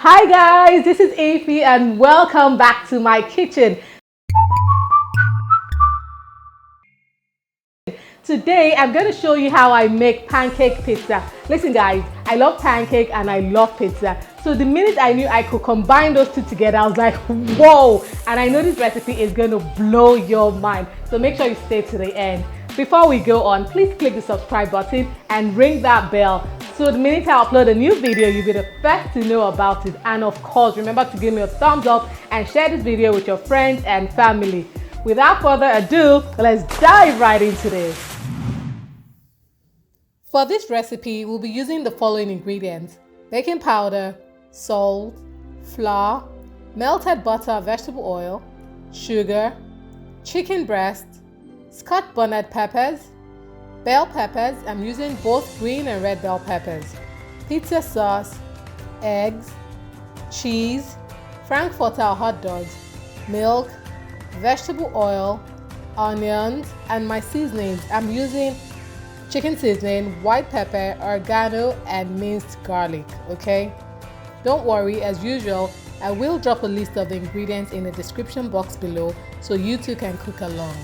Hi guys, this is Afi and welcome back to my kitchen. Today I'm going to show you how I make pancake pizza. Listen guys, I love pancake and I love pizza. So the minute I knew I could combine those two together, I was like, whoa! And I know this recipe is going to blow your mind. So make sure you stay to the end. Before we go on, please click the subscribe button and ring that bell. So the minute I upload a new video, you'll be the first to know about it. And of course, remember to give me a thumbs up and share this video with your friends and family. Without further ado, let's dive right into this. For this recipe, we'll be using the following ingredients: baking powder, salt, flour, melted butter, vegetable oil, sugar, chicken breast, Scotch bonnet peppers, bell peppers. I'm using both green and red bell peppers, pizza sauce, eggs, cheese, frankfurter hot dogs, milk, vegetable oil, onions, and my seasonings. I'm using chicken seasoning, white pepper, oregano, and minced garlic. Okay, don't worry, as usual I will drop a list of the ingredients in the description box below so you too can cook along.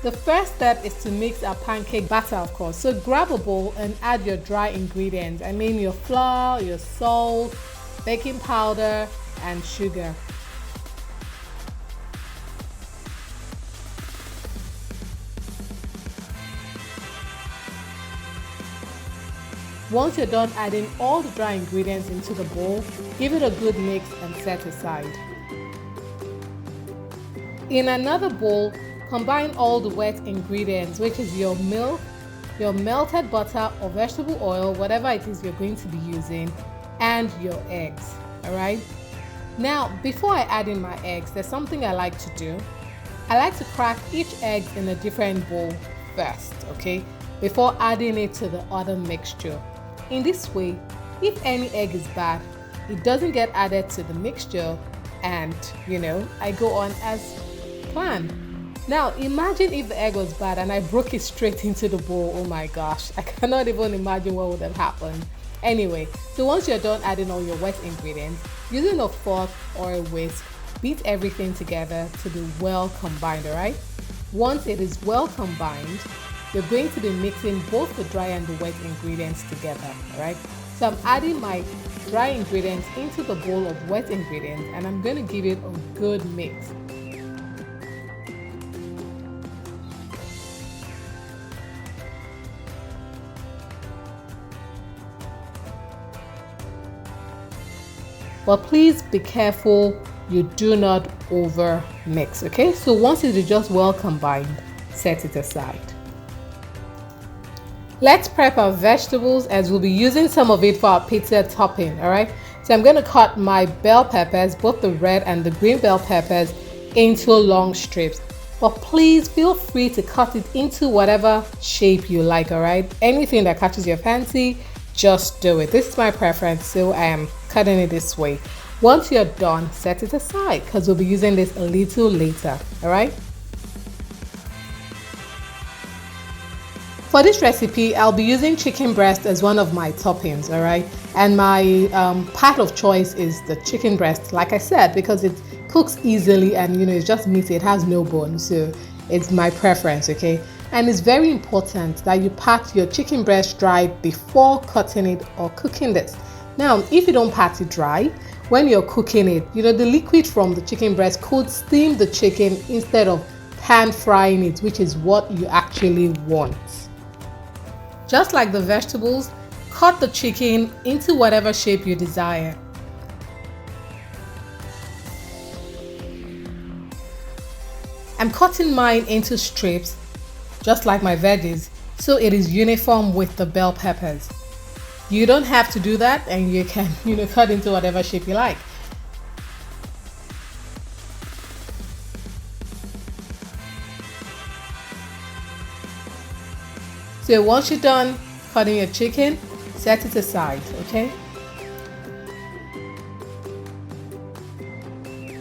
The first step is to mix our pancake batter, of course. So grab a bowl and add your dry ingredients. I mean your flour, your salt, baking powder, and sugar. Once you're done adding all the dry ingredients into the bowl, give it a good mix and set aside. In another bowl, combine all the wet ingredients, which is your milk, your melted butter or vegetable oil, whatever it is you're going to be using, and your eggs. Alright? Now, before I add in my eggs, there's something I like to do. I like to crack each egg in a different bowl first, okay, before adding it to the other mixture. In this way, if any egg is bad, it doesn't get added to the mixture and, I go on as planned. Now, imagine if the egg was bad and I broke it straight into the bowl. Oh my gosh, I cannot even imagine what would have happened. Anyway, so once you're done adding all your wet ingredients, using a fork or a whisk, beat everything together to be well combined, alright? Once it is well combined, you're going to be mixing both the dry and the wet ingredients together, alright? So I'm adding my dry ingredients into the bowl of wet ingredients and I'm going to give it a good mix. But please be careful you do not over mix, okay? So once it is just well combined, set it aside. Let's prep our vegetables as we'll be using some of it for our pizza topping, alright? So I'm going to cut my bell peppers, both the red and the green bell peppers, into long strips. But please feel free to cut it into whatever shape you like, alright? Anything that catches your fancy, just do it. This is my preference, so I am cutting it this way. Once you're done, set it aside because we'll be using this a little later, alright? For this recipe, I'll be using chicken breast as one of my toppings, alright? And my part of choice is the chicken breast, like I said, because it cooks easily and it's just meat, it has no bone, so it's my preference, okay? And it's very important that you pat your chicken breast dry before cutting it or cooking this. Now, if you don't pat it dry, when you're cooking it, the liquid from the chicken breast could steam the chicken instead of pan frying it, which is what you actually want. Just like the vegetables, cut the chicken into whatever shape you desire. I'm cutting mine into strips, just like my veggies, so it is uniform with the bell peppers. You don't have to do that and you can, cut into whatever shape you like. So once you're done cutting your chicken, set it aside, okay?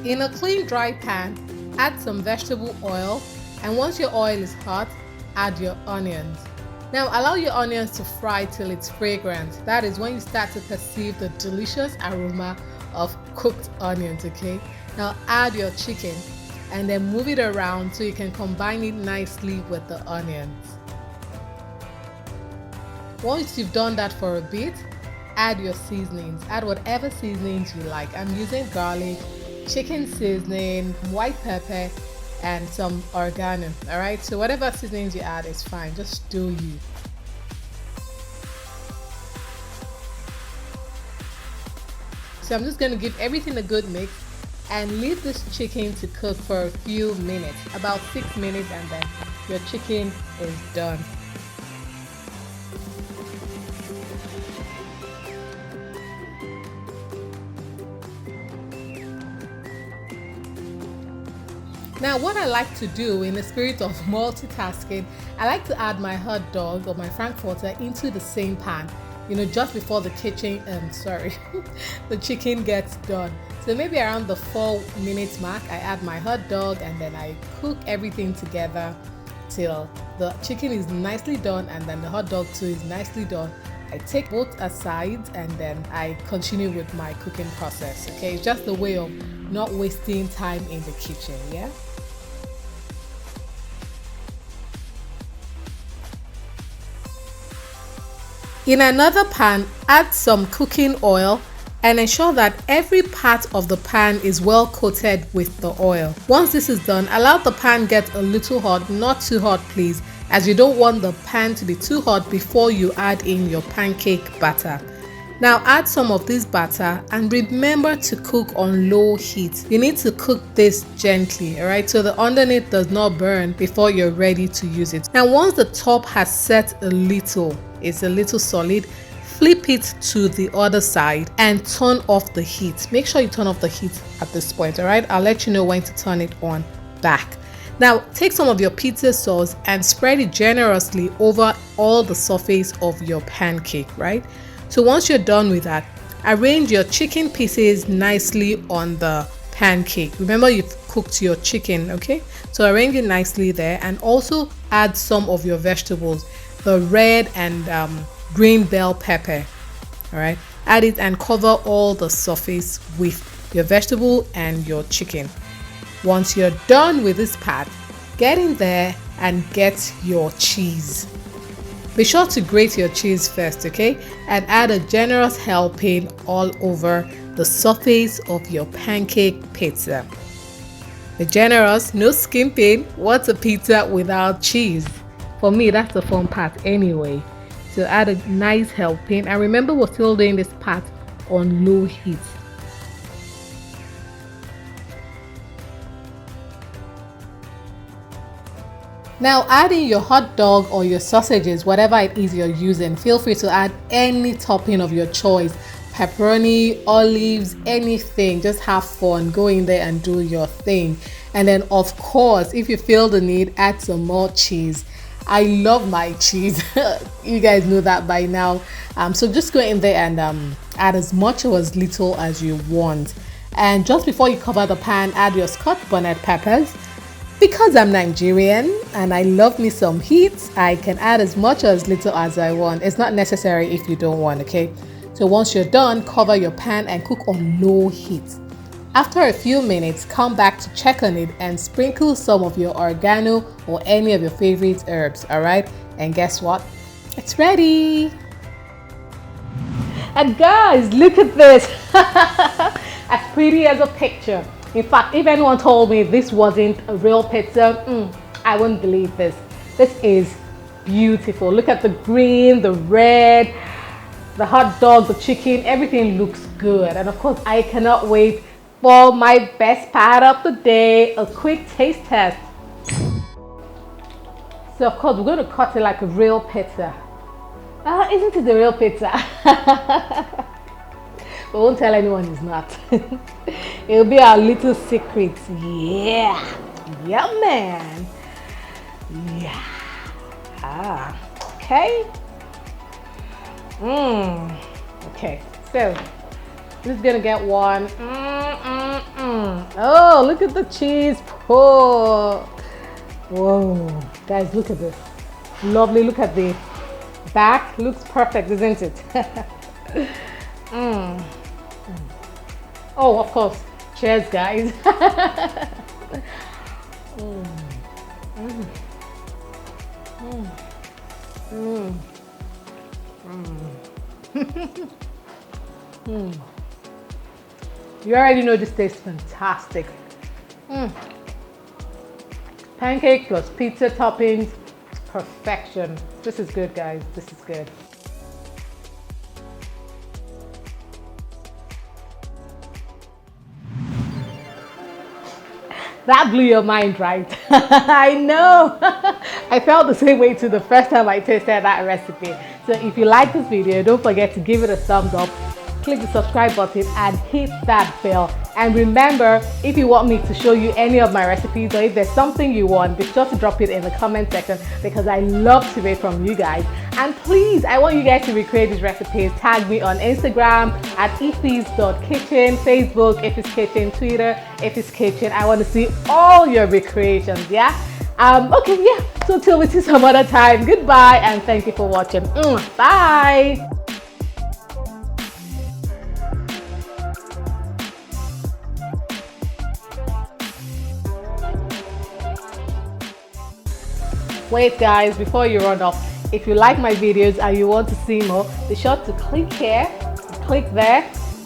In a clean dry pan, add some vegetable oil, and once your oil is hot, add your onions. Now allow your onions to fry till it's fragrant. That is when you start to perceive the delicious aroma of cooked onions, okay? Now add your chicken and then move it around so you can combine it nicely with the onions. Once you've done that for a bit, add your seasonings. Add whatever seasonings you like. I'm using garlic, chicken seasoning, white pepper, and some oregano. Alright, so whatever seasonings you add is fine, just do you. So I'm just going to give everything a good mix and leave this chicken to cook for a few minutes, about 6 minutes, and then your chicken is done. Now what I like to do in the spirit of multitasking, I like to add my hot dog or my frankfurter into the same pan, just before the the chicken gets done. So maybe around the 4 minutes mark, I add my hot dog and then I cook everything together till the chicken is nicely done and then the hot dog too is nicely done. I take both aside and then I continue with my cooking process. Okay, it's just a way of not wasting time in the kitchen, yeah? In another pan, add some cooking oil and ensure that every part of the pan is well coated with the oil. Once this is done, allow the pan get a little hot, not too hot please, as you don't want the pan to be too hot before you add in your pancake batter. Now add some of this batter and remember to cook on low heat. You need to cook this gently, alright, so the underneath does not burn before you're ready to use it. Now once the top has set a little, it's a little solid, flip it to the other side and turn off the heat. Make sure you turn off the heat at this point, alright? I'll let you know when to turn it on back. Now take some of your pizza sauce and spread it generously over all the surface of your pancake, right? So once you're done with that, arrange your chicken pieces nicely on the pancake. Remember you've cooked your chicken, okay? So arrange it nicely there and also add some of your vegetables, the red and green bell pepper, all right? Add it and cover all the surface with your vegetable and your chicken. Once you're done with this part, get in there and get your cheese. Be sure to grate your cheese first, okay? And add a generous helping all over the surface of your pancake pizza. Be generous, no skimping. What's a pizza without cheese? For me, that's the fun part anyway. So add a nice helping. And remember, we're still doing this part on low heat. Now add in your hot dog or your sausages, whatever it is you're using. Feel free to add any topping of your choice. Pepperoni, olives, anything. Just have fun. Go in there and do your thing. And then of course, if you feel the need, add some more cheese. I love my cheese. You guys know that by now. So just go in there and add as much or as little as you want. And just before you cover the pan, add your Scotch bonnet peppers. Because I'm Nigerian and I love me some heat, I can add as much or as little as I want. It's not necessary if you don't want, okay? So once you're done, cover your pan and cook on low heat. After a few minutes, come back to check on it and sprinkle some of your oregano or any of your favorite herbs, alright? And guess what? It's ready! And guys, look at this! As pretty as a picture. In fact, if anyone told me this wasn't a real pizza, I wouldn't believe this. This is beautiful. Look at the green, the red, the hot dog, the chicken, everything looks good. And of course, I cannot wait for my best part of the day, a quick taste test. So of course, we're going to cut it like a real pizza. Isn't it a real pizza? But won't tell anyone it's not. It'll be our little secret. Yeah. Yeah, man. Yeah. Okay. Okay. So, just gonna get one. Oh, look at the cheese pour. Whoa. Guys, look at this. Lovely. Look at the back looks perfect, isn't it? Oh, of course. Cheers, guys. You already know this tastes fantastic. Pancake plus pizza toppings, perfection. This is good, guys. This is good. That blew your mind, right? I know. I felt the same way too the first time I tasted that recipe. So if you like this video, don't forget to give it a thumbs up, click the subscribe button and hit that bell. And remember, if you want me to show you any of my recipes or if there's something you want, be sure to drop it in the comment section because I love to hear from you guys. And please, I want you guys to recreate these recipes. Tag me on Instagram at ifis.kitchen, Facebook if it's kitchen, Twitter if it's kitchen. I want to see all your recreations, yeah? Okay, yeah. So till we see some other time, goodbye and thank you for watching. Bye. Wait guys, before you run off, if you like my videos and you want to see more, be sure to click here, click there,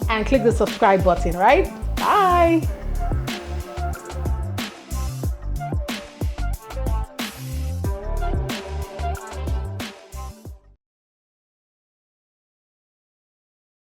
and click the subscribe button, right? Bye!